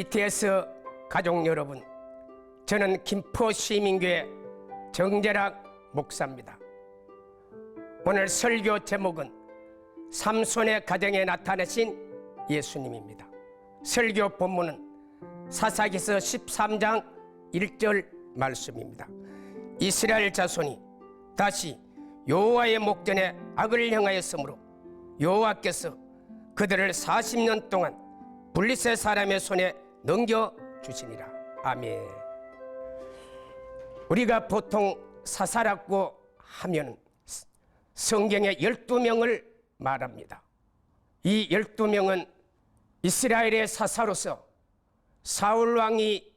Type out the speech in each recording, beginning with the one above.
BTS 가족 여러분, 저는 김포시민교회 정재락 목사입니다. 오늘 설교 제목은 삼손의 가정에 나타나신 예수님입니다. 설교 본문은 사사기서 13장 1절 말씀입니다. 이스라엘 자손이 다시 여호와의 목전에 악을 행하였으므로 여호와께서 그들을 40년 동안 블레셋 사람의 손에 넘겨주시니라. 아멘. 우리가 보통 사사라고 하면 성경에 12명을 말합니다. 이 12명은 이스라엘의 사사로서 사울왕이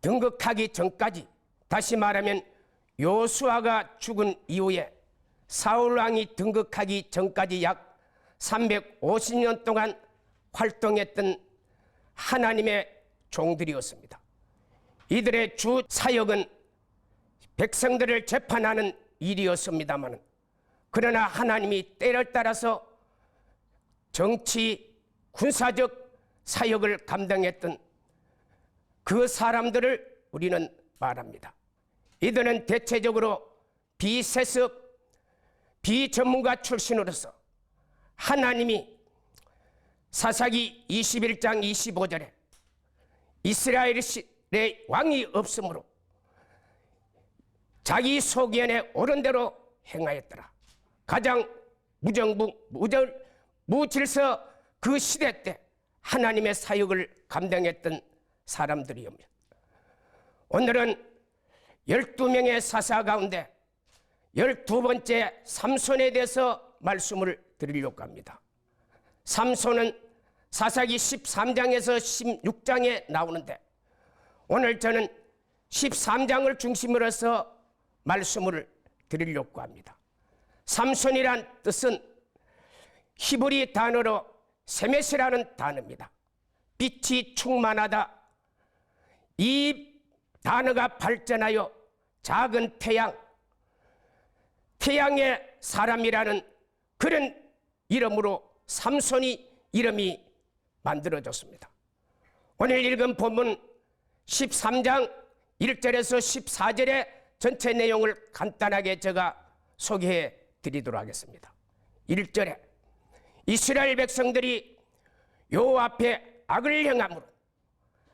등극하기 전까지, 다시 말하면 요수아가 죽은 이후에 사울왕이 등극하기 전까지 약 350년 동안 활동했던 하나님의 종들이었습니다. 이들의 주 사역은 백성들을 재판하는 일이었습니다만, 그러나 하나님이 때를 따라서 정치, 군사적 사역을 감당했던 그 사람들을 우리는 말합니다. 이들은 대체적으로 비세습, 비전문가 출신으로서 하나님이 사사기 21장 25절에 이스라엘의 왕이 없으므로 자기 소견에 옳은 대로 행하였더라. 가장 무질서 그 시대 때 하나님의 사역을 감당했던 사람들이옵니다. 오늘은 12명의 사사 가운데 12번째 삼손에 대해서 말씀을 드리려고 합니다. 삼손은 사사기 13장에서 16장에 나오는데, 오늘 저는 13장을 중심으로 해서 말씀을 드리려고 합니다. 삼손이란 뜻은 히브리 단어로 세메스라는 단어입니다. 빛이 충만하다. 이 단어가 발전하여 작은 태양의 사람이라는 그런 이름으로 삼손이 이름이 만들어졌습니다. 오늘 읽은 본문 13장 1절에서 14절의 전체 내용을 간단하게 제가 소개해 드리도록 하겠습니다. 1절에 이스라엘 백성들이 여호와 앞에 악을 행함으로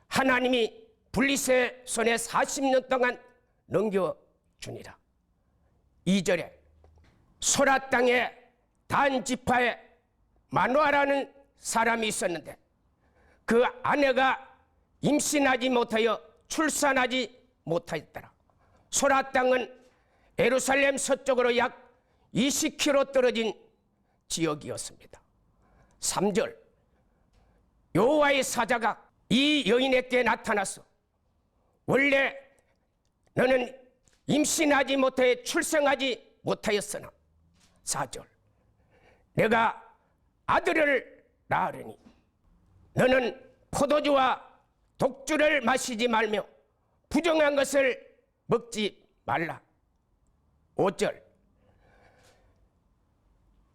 하나님이 블레셋 손에 40년 동안 넘겨주니라. 2절에 소라 땅에 단 지파에 마누아라는 사람이 있었는데 그 아내가 임신하지 못하여 출산하지 못하였더라. 소라 땅은 예루살렘 서쪽으로 약 20km 떨어진 지역이었습니다. 3절 여호와의 사자가 이 여인에게 나타나서 원래 너는 임신하지 못해 출생하지 못하였으나 4절 내가 아들을 낳으리니 너는 포도주와 독주를 마시지 말며 부정한 것을 먹지 말라. 5절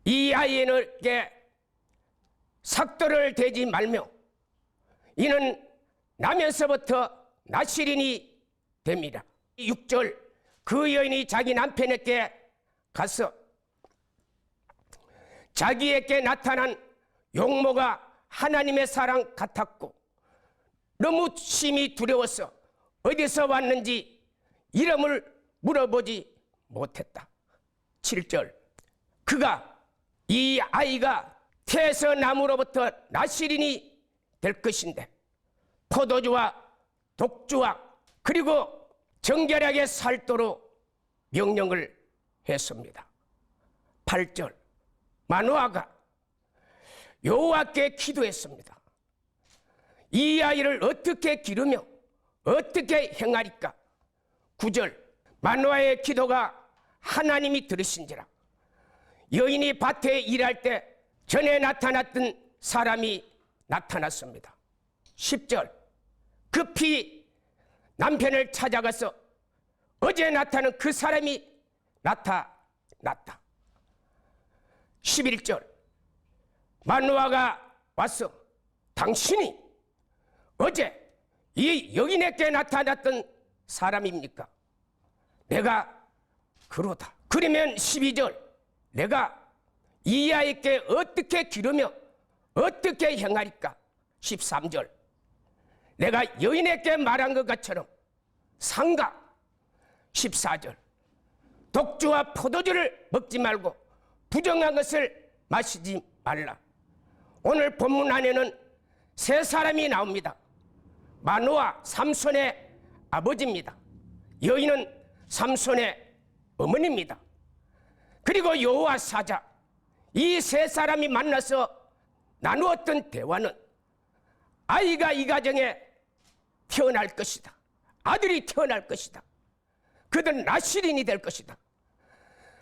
이 아이에게 삭도를 대지 말며 이는 나면서부터 나실인이 됩니다. 6절 그 여인이 자기 남편에게 가서 자기에게 나타난 용모가 하나님의 사랑 같았고 너무 심히 두려워서 어디서 왔는지 이름을 물어보지 못했다. 7절 그가 이 아이가 태에서 나무로부터 나실인이 될 것인데 포도주와 독주와 그리고 정결하게 살도록 명령을 했습니다. 8절 마누아가 여호와께 기도했습니다. 이 아이를 어떻게 기르며 어떻게 행하리까. 9절 마누아의 기도가 하나님이 들으신지라. 여인이 밭에 일할 때 전에 나타났던 사람이 나타났습니다. 10절 급히 남편을 찾아가서 어제 나타난 그 사람이 나타났다. 11절 마누아가 와서 당신이 어제 이 여인에게 나타났던 사람입니까? 내가 그러다. 그러면 12절 내가 이 아이께 어떻게 기르며 어떻게 행하리까? 13절 내가 여인에게 말한 것처럼 상가. 14절 독주와 포도주를 먹지 말고 부정한 것을 마시지 말라. 오늘 본문 안에는 세 사람이 나옵니다. 마노아 삼손의 아버지입니다. 여인은 삼손의 어머니입니다. 그리고 여호와 사자, 이 세 사람이 만나서 나누었던 대화는 아이가 이 가정에 태어날 것이다. 아들이 태어날 것이다. 그들은 나실인이 될 것이다.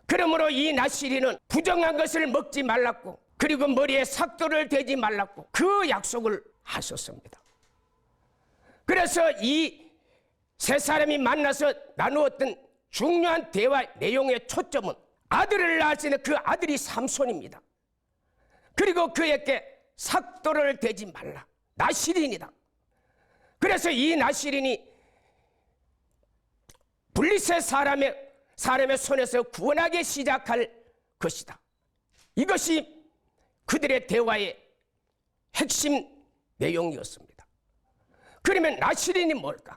그러므로 이 나실인은 부정한 것을 먹지 말랐고 그리고 머리에 삭도를 대지 말랐고 그 약속을 하셨습니다. 그래서 이 세 사람이 만나서 나누었던 중요한 대화 내용의 초점은 아들을 낳을 수 있는 그 아들이 삼손입니다. 그리고 그에게 삭도를 대지 말라. 나실인이다. 그래서 이 나실인이 블레셋 사람의 손에서 구원하기 시작할 것이다. 이것이 그들의 대화의 핵심 내용이었습니다. 그러면 나실인이 뭘까?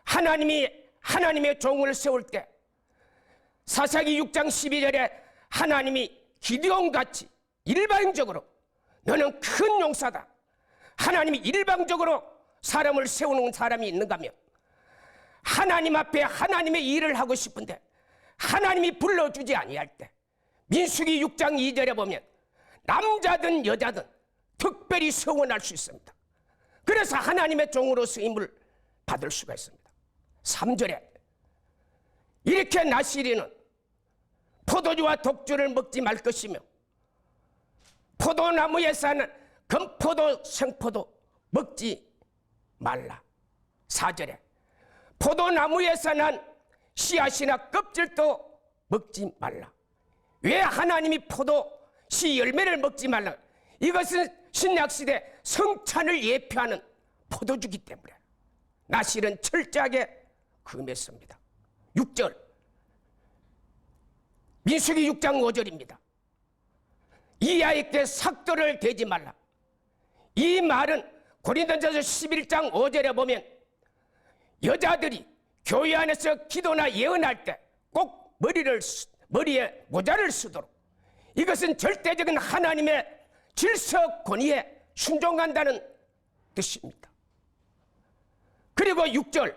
하나님의 종을 세울 때 사사기 6장 12절에 하나님이 기드온같이 일방적으로 너는 큰 용사다. 하나님이 일방적으로 사람을 세우는 사람이 있는가며 하나님 앞에 하나님의 일을 하고 싶은데 하나님이 불러주지 아니할 때 민수기 6장 2절에 보면 남자든 여자든 특별히 서원할 수 있습니다. 그래서 하나님의 종으로 쓰임을 받을 수가 있습니다. 3절에 이렇게 나실이는 포도주와 독주를 먹지 말 것이며 포도나무에 사는 금포도 생포도 먹지 말라. 4절에 포도나무에서 난 씨앗이나 껍질도 먹지 말라. 왜 하나님이 포도 씨 열매를 먹지 말라? 이것은 신약시대 성찬을 예표하는 포도주기 때문에 나실은 철저하게 금했습니다. 6절 민수기 6장 5절입니다. 이 아이께 삭도를 대지 말라. 이 말은 고린도전서 11장 5절에 보면 여자들이 교회 안에서 기도나 예언할 때 꼭 머리에 모자를 쓰도록, 이것은 절대적인 하나님의 질서 권위에 순종한다는 뜻입니다. 그리고 6절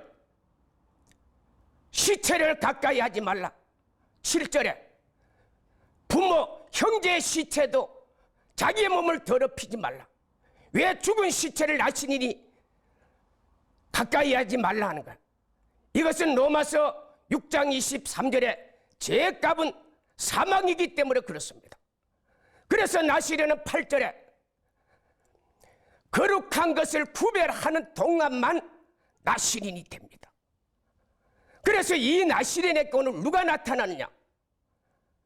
시체를 가까이 하지 말라. 7절에 부모, 형제의 시체도 자기의 몸을 더럽히지 말라. 왜 죽은 시체를 나신이니 가까이 하지 말라 하는 거야? 이것은 로마서 6장 23절에 죄값은 사망이기 때문에 그렇습니다. 그래서 나시려는 8절에 거룩한 것을 구별하는 동안만 나실인이 됩니다. 그래서 이 나실인에게 오늘 누가 나타나느냐?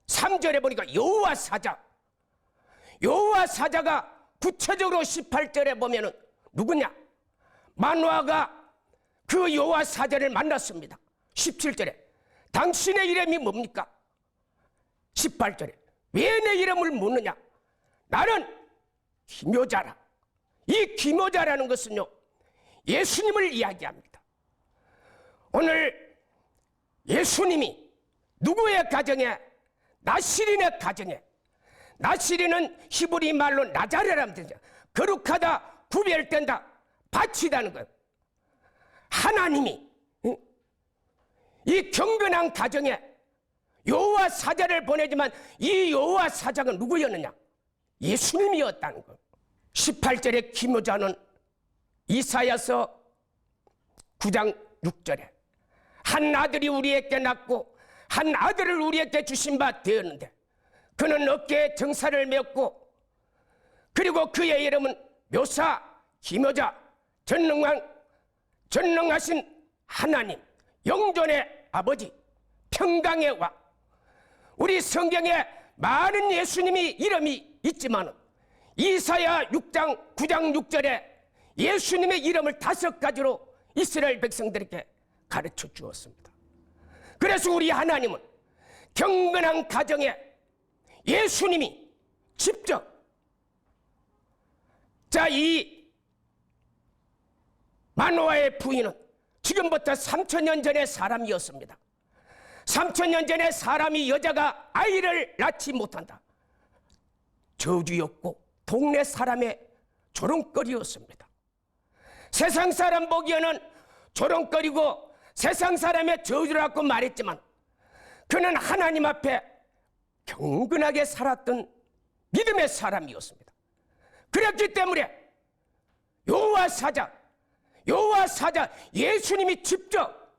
3절에 보니까 여호와 사자. 여호와 사자가 구체적으로 18절에 보면은 누구냐? 마노아가 그 여호와 사자를 만났습니다. 17절에 당신의 이름이 뭡니까? 18절에 왜 내 이름을 묻느냐? 나는 기묘자라. 이 기묘자라는 것은요, 예수님을 이야기합니다. 오늘 예수님이 누구의 가정에? 나실인의 가정에. 나실인은 히브리 말로 나자레라는 뜻이죠. 거룩하다, 구별된다, 바치다는 것. 하나님이 이 경건한 가정에 여호와 사자를 보내지만 이 여호와 사자가 누구였느냐? 예수님이었다는 것. 18절의 기묘자는 이사야서 9장 6절에 한 아들이 우리에게 낳고 한 아들을 우리에게 주신 바 되었는데 그는 어깨에 정사를 메었고 그리고 그의 이름은 묘사, 기묘자, 전능하신 하나님, 영존의 아버지, 평강의 왕. 우리 성경에 많은 예수님이 이름이 있지만 이사야 9장 6절에 예수님의 이름을 5가지로 이스라엘 백성들에게 가르쳐 주었습니다. 그래서 우리 하나님은 경건한 가정에 예수님이 직접 이 마노아의 부인은 지금부터 3000년 전의 사람이었습니다. 3000년 전에 사람이 여자가 아이를 낳지 못한다. 저주였고 동네 사람의 조롱거리였습니다. 세상 사람 보기에는 조롱거리고 세상 사람의 저주라고 말했지만 그는 하나님 앞에 경건하게 살았던 믿음의 사람이었습니다. 그랬기 때문에 여호와 사자 예수님이 직접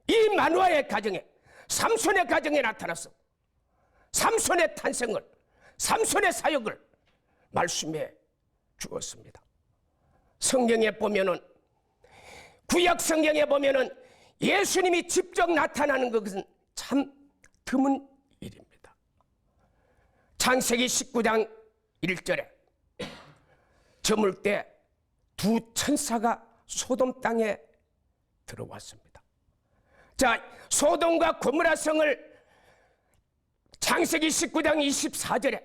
이 마노아의 가정에, 삼손의 가정에 나타나서 삼손의 탄생을, 삼손의 사역을 말씀해 주었습니다. 성경에 보면은, 구약 성경에 보면은 예수님이 직접 나타나는 것은 참 드문 일입니다. 창세기 19장 1절에 저물 때 두 천사가 소돔 땅에 들어왔습니다. 자, 소돔과 고모라 성을 창세기 19장 24절에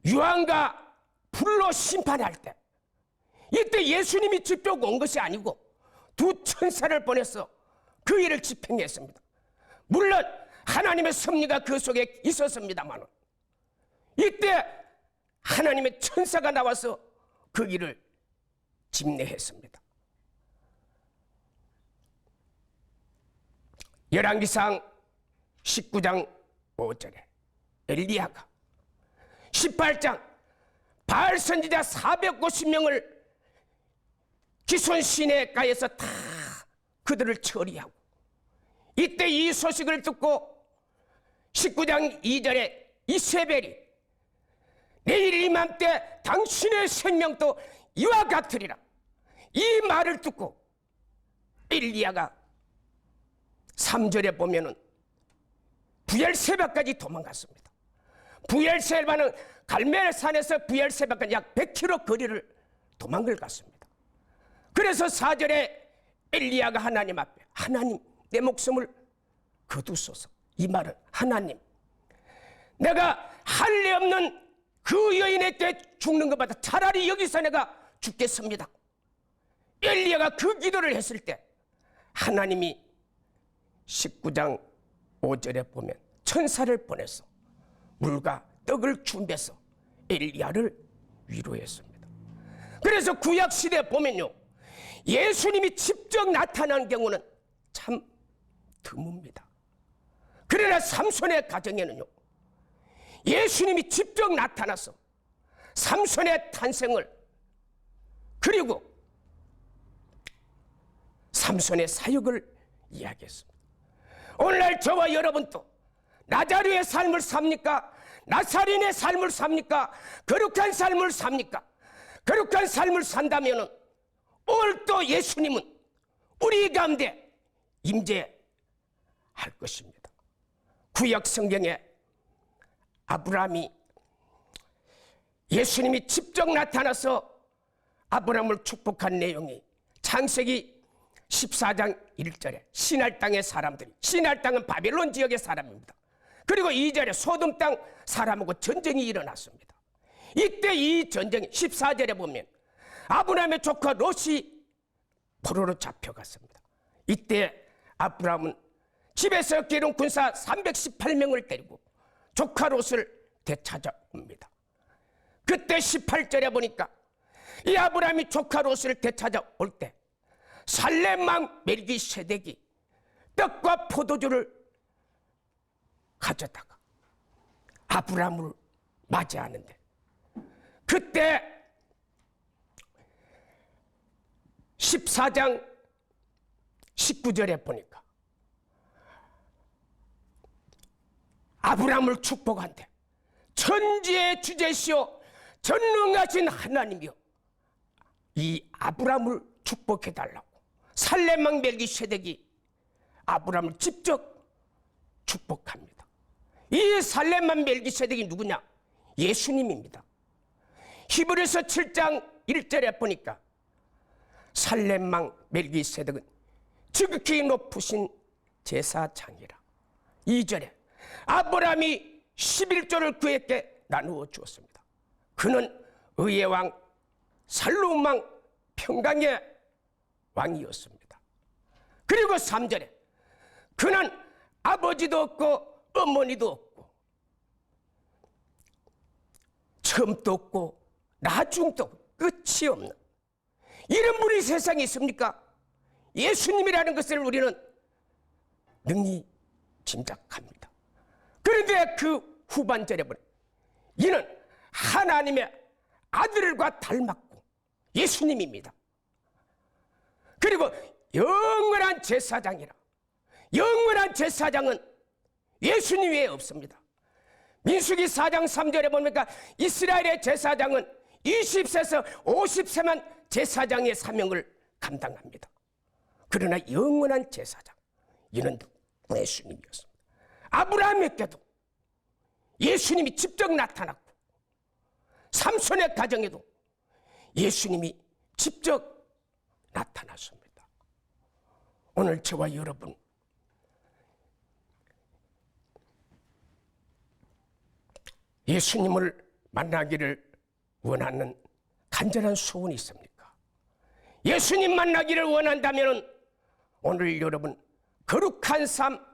유황과 불로 심판할 때, 이때 예수님이 직접 온 것이 아니고 두 천사를 보내서 그 일을 집행했습니다. 물론 하나님의 섭리가 그 속에 있었습니다만 이때 하나님의 천사가 나와서 그 일을 집례했습니다. 열왕기상 19장 5절에 엘리야가, 18장 바알 선지자 450명을 기손 시내가에서 다 그들을 처리하고, 이때 이 소식을 듣고 19장 2절에 이세벨이 내일 이맘때 당신의 생명도 이와 같으리라, 이 말을 듣고 엘리야가 3절에 보면은 부엘세바까지 도망갔습니다. 부엘세바는 갈멜산에서 부엘세바까지 약 100km 거리를 도망을 갔습니다. 그래서 4절에 엘리야가 하나님 앞에, 하나님 내 목숨을 거두소서. 이 말은 하나님, 내가 할례 없는 그 여인에게 죽는 것보다 차라리 여기서 내가 죽겠습니다. 엘리야가 그 기도를 했을 때 하나님이 19장 5절에 보면 천사를 보내서 물과 떡을 준비해서 엘리야를 위로했습니다. 그래서 구약시대에 보면요, 예수님이 직접 나타난 경우는 참 드뭅니다. 그러나 삼손의 가정에는요, 예수님이 직접 나타나서 삼손의 탄생을, 그리고 삼손의 사역을 이야기했습니다. 오늘날 저와 여러분도 나자르의 삶을 삽니까? 나사렛의 삶을 삽니까? 거룩한 삶을 삽니까? 거룩한 삶을 산다면 오늘 또 예수님은 우리 가운데 임재할 것입니다. 구약 성경에 아브라함이, 예수님이 직접 나타나서 아브라함을 축복한 내용이 창세기 14장 1절에 시날 땅의 사람들이, 시날 땅은 바벨론 지역의 사람입니다. 그리고 2절에 소돔 땅 사람하고 전쟁이 일어났습니다. 이때 이 전쟁이 14절에 보면 아브라함의 조카 롯이 포로로 잡혀갔습니다. 이때 아브라함은 집에서 기른 군사 318명을 데리고 조카 롯을 되찾아옵니다. 그때 18절에 보니까 이 아브라함이 조카 롯을 되찾아올 때 살렘왕 멜기세덱이 떡과 포도주를 가져다가 아브라함을 맞이하는데, 그때 14장 19절에 보니까 아브라함을 축복한대. 천지의 주제시오 전능하신 하나님이여, 이 아브라함을 축복해달라고 살렘왕 멜기세덱이 아브라함을 직접 축복합니다. 이 살렘왕 멜기세덱이 누구냐? 예수님입니다. 히브리서 7장 1절에 보니까 살렘왕 멜기세덱은 지극히 높으신 제사장이라. 2절에 아브라함이 11조를 그에게 나누어 주었습니다. 그는 의의 왕 살룸 왕 평강의 왕이었습니다. 그리고 3절에 그는 아버지도 없고 어머니도 없고 처음도 없고 나중도 없고 끝이 없는 이런 분이 세상에 있습니까? 예수님이라는 것을 우리는 능히 짐작합니다. 그런데 그 후반절에 보면 이는 하나님의 아들과 닮았고 예수님입니다. 그리고 영원한 제사장이라. 영원한 제사장은 예수님 외에 없습니다. 민수기 4장 3절에 보니까 이스라엘의 제사장은 20세에서 50세만 제사장의 사명을 감당합니다. 그러나 영원한 제사장, 이는 예수님이었습니다. 아브라함에게도 예수님이 직접 나타났고 삼손의 가정에도 예수님이 직접 나타났습니다. 오늘 저와 여러분, 예수님을 만나기를 원하는 간절한 소원이 있습니까? 예수님 만나기를 원한다면 오늘 여러분 거룩한 삶,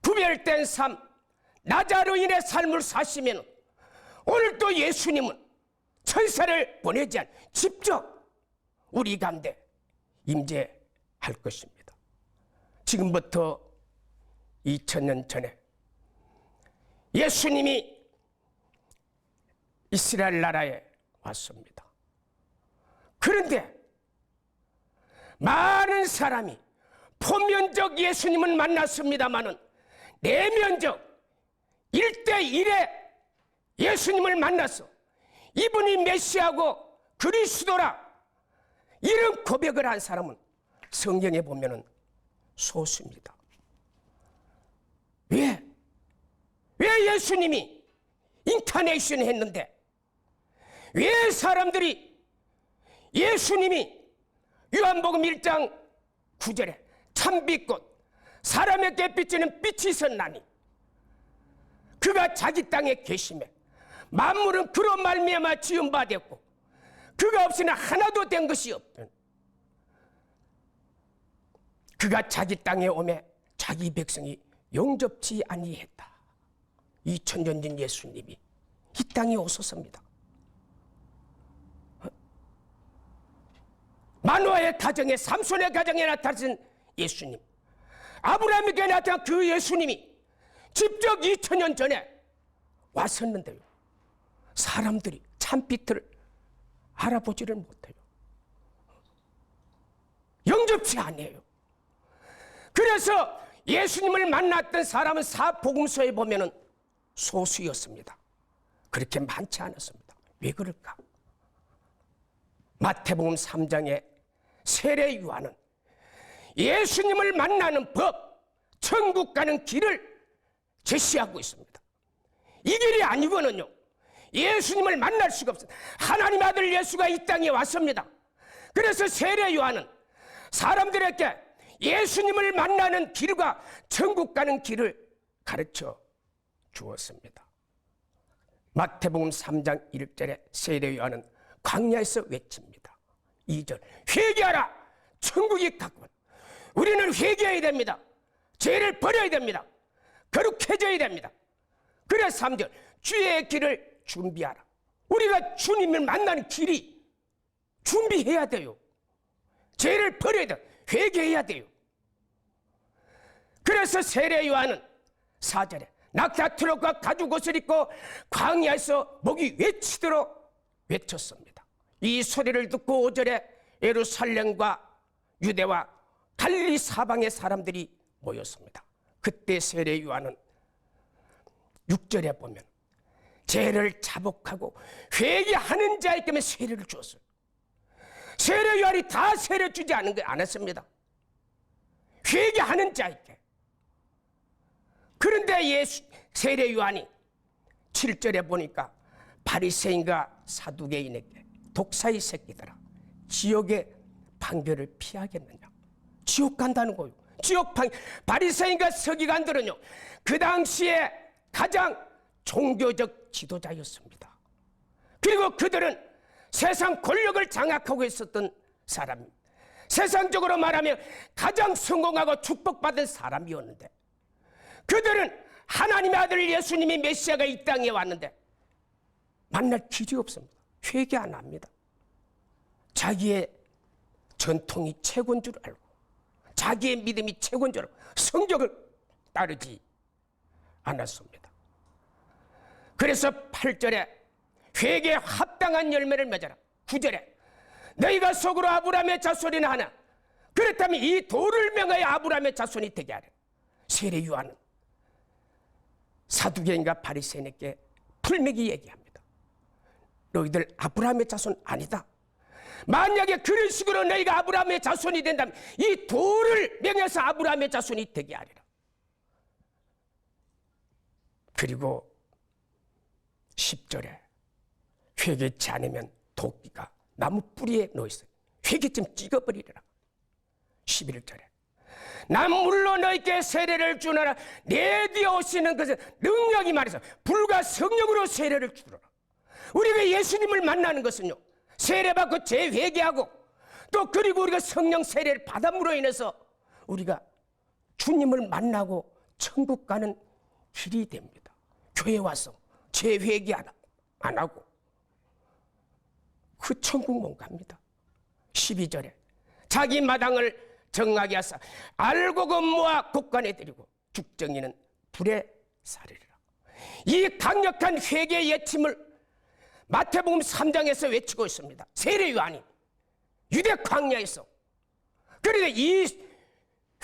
구별된 삶, 나자로인의 삶을 사시면 오늘 또 예수님은 천사를 보내지 않고 직접 우리 가운데 임재할 것입니다. 지금부터 2000년 전에 예수님이 이스라엘 나라에 왔습니다. 그런데 많은 사람이 포면적 예수님은 만났습니다마는 내면적 1대1의 예수님을 만났어. 이분이 메시아고 그리스도라 이런 고백을 한 사람은 성경에 보면은 소수입니다. 왜 예수님이 인카네이션 했는데 왜 사람들이 예수님이 요한복음 1장 9절에 참빛꽃 사람에게 비치는 빛이 있었나니 그가 자기 땅에 계시매 만물은 그로 말미암아 지은 바 되었고 그가 없이는 하나도 된 것이 없던 그가 자기 땅에 오매 자기 백성이 용접지 아니했다. 2000년 전 예수님이 이 땅에 오셨습니다. 마노아의 가정에 삼손의 가정에 나타나신 예수님, 아브라함에게 나타난 그 예수님이 직접 2000년 전에 왔었는데요, 사람들이 참빛을 알아보지를 못해요. 영접치 않아요. 그래서 예수님을 만났던 사람은 사복음서에 보면은 소수였습니다. 그렇게 많지 않았습니다. 왜 그럴까? 마태복음 3장에 세례 요한은 예수님을 만나는 법, 천국 가는 길을 제시하고 있습니다. 이 길이 아니고는요 예수님을 만날 수가 없어요. 하나님 아들 예수가 이 땅에 왔습니다. 그래서 세례 요한은 사람들에게 예수님을 만나는 길과 천국 가는 길을 가르쳐 주었습니다. 마태복음 3장 1절에 세례 요한은 광야에서 외칩니다. 2절 회개하라 천국이 가까워. 우리는 회개해야 됩니다. 죄를 버려야 됩니다. 거룩해져야 됩니다. 그래서 3절 주의 길을 준비하라. 우리가 주님을 만나는 길이 준비해야 돼요. 죄를 버려야 돼요. 회개해야 돼요. 그래서 세례 요한은 4절에 낙타트럭과 가죽옷을 입고 광야에서 목이 외치도록 외쳤습니다. 이 소리를 듣고 5절에 예루살렘과 유대와 갈릴리 사방의 사람들이 모였습니다. 그때 세례 요한은 6절에 보면 죄를 자복하고 회개하는 자에게만 세례를 주었어요. 세례 요한이 다 세례 주지 않았습니다. 회개하는 자에게. 그런데 세례 요한이 7절에 보니까 바리새인과 사두개인에게 독사의 새끼들아, 지옥의 판결을 피하겠느냐? 지옥 간다는 거요. 바리새인과 서기관들은요, 그 당시에 가장 종교적 지도자였습니다. 그리고 그들은 세상 권력을 장악하고 있었던 사람입니다. 세상적으로 말하면 가장 성공하고 축복받은 사람이었는데, 그들은 하나님의 아들 예수님이 메시아가 이 땅에 왔는데 만날 길이 없습니다. 회개 안 합니다. 자기의 전통이 최고인 줄 알고, 자기의 믿음이 최고인 줄 알고 성경을 따르지 않았습니다. 그래서 8절에 회개에 합당한 열매를 맺어라. 9절에 너희가 속으로 아브라함의 자손이나 하나 그렇다면 이 돌을 명하여 아브라함의 자손이 되게 하라. 세례 요한은 사두개인과 바리새인에게 풀매기 얘기합니다. 너희들 아브라함의 자손 아니다. 만약에 그런 식으로 너희가 아브라함의 자손이 된다면 이 돌을 명해서 아브라함의 자손이 되게 하리라. 그리고 10절에 회개치 않으면 도끼가 나무 뿌리에 놓여있어요. 회개쯤 찍어버리리라. 11절에 난 물로 너희께 세례를 주노라. 내 뒤에 오시는 것은 능력이 말해서 불과 성령으로 세례를 주노라. 우리가 예수님을 만나는 것은요, 세례받고 재회개하고 또 그리고 우리가 성령 세례를 받음으로 인해서 우리가 주님을 만나고 천국 가는 길이 됩니다. 교회 와서 재회개 안 하고 그 천국 못 갑니다. 12절에 자기 마당을 정하게 하사 알곡은 모아 곡간에 들이고 죽정이는 불에 사르리라. 이 강력한 회개 예침을 마태복음 3장에서 외치고 있습니다. 세례 요한이 유대 광야에서. 그런데 이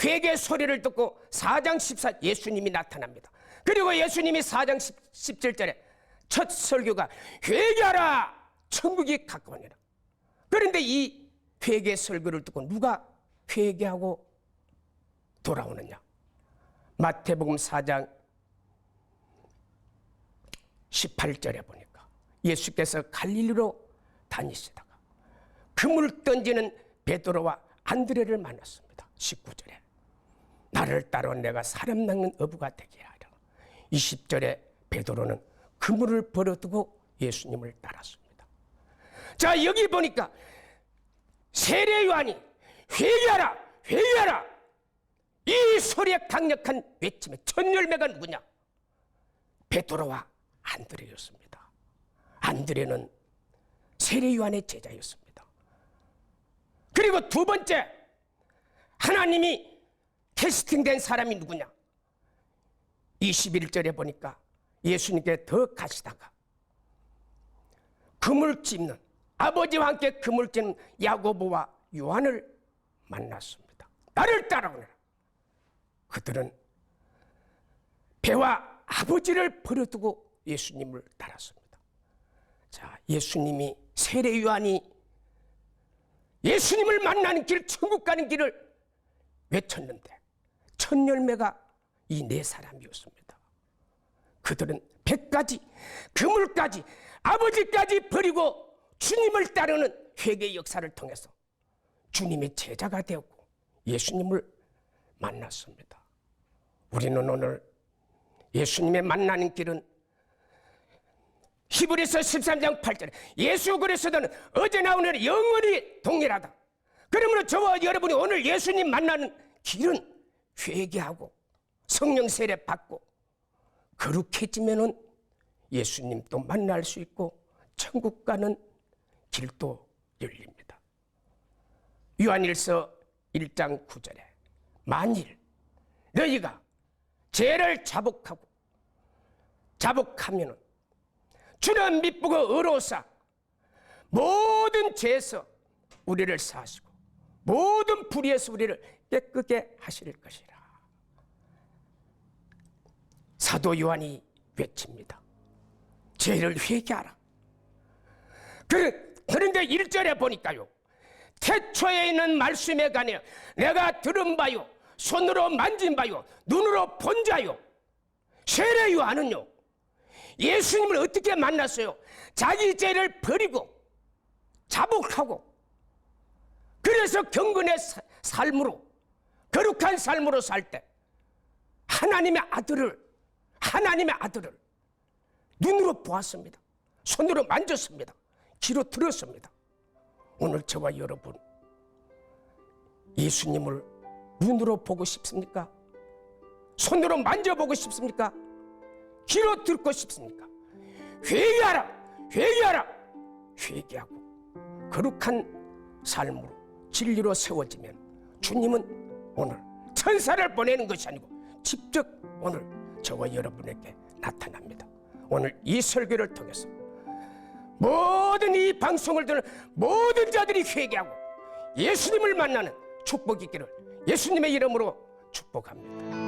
회개 소리를 듣고 4장 14 예수님이 나타납니다. 그리고 예수님이 4장 17절에 첫 설교가 회개하라 천국이 가까우니라. 그런데 이 회개 설교를 듣고 누가 회개하고 돌아오느냐? 마태복음 4장 18절에 보니까 예수께서 갈릴리로 다니시다가 그물 던지는 베드로와 안드레를 만났습니다. 19절에 나를 따라 내가 사람 낚는 어부가 되게 하라. 20절에 베드로는 그물을 버려두고 예수님을 따랐습니다. 자, 여기 보니까 세례 요한이 회개하라 회개하라 이 소리에 강력한 외침의 첫 열매가 누구냐? 베드로와 안드레였습니다. 안드레는 세례 요한의 제자였습니다. 그리고 두 번째 하나님이 캐스팅된 사람이 누구냐? 21절에 보니까 예수님께 더 가시다가 그물 찝는 아버지와 함께 그물 찝는 야고보와 요한을 만났습니다. 나를 따라오너라. 그들은 배와 아버지를 버려두고 예수님을 따랐습니다. 자, 예수님이 세례 요한이 예수님을 만나는 길, 천국 가는 길을 외쳤는데 첫 열매가 이 네 사람이었습니다. 그들은 배까지 그물까지 아버지까지 버리고 주님을 따르는 회개의 역사를 통해서 주님의 제자가 되었고 예수님을 만났습니다. 우리는 오늘 예수님의 만나는 길은 히브리서 13장 8절에 예수 그리스도는 어제나 오늘 영원히 동일하다. 그러므로 저와 여러분이 오늘 예수님 만나는 길은 회개하고 성령 세례 받고 거룩해지면은 예수님도 만날 수 있고 천국 가는 길도 열립니다. 요한일서 1장 9절에 만일 너희가 죄를 자복하면은 주는 미쁘고 의로우사 모든 죄에서 우리를 사하시고 모든 불의에서 우리를 깨끗게 하실 것이라. 사도 요한이 외칩니다. 죄를 회개하라. 그런데 1절에 보니까요, 태초에 있는 말씀에 관하여 내가 들은 바요 손으로 만진 바요 눈으로 본 자요. 세례 요한은요 예수님을 어떻게 만났어요? 자기 죄를 버리고 자복하고 그래서 경건의 삶으로 거룩한 삶으로 살 때 하나님의 아들을 눈으로 보았습니다. 손으로 만졌습니다. 귀로 들었습니다. 오늘 저와 여러분 예수님을 눈으로 보고 싶습니까? 손으로 만져보고 싶습니까? 귀로 듣고 싶습니까? 회개하라. 회개하고 거룩한 삶으로 진리로 세워지면 주님은 오늘 천사를 보내는 것이 아니고 직접 오늘 저와 여러분에게 나타납니다. 오늘 이 설교를 통해서 모든 이 방송을 듣는 모든 자들이 회개하고 예수님을 만나는 축복이 있기를 예수님의 이름으로 축복합니다.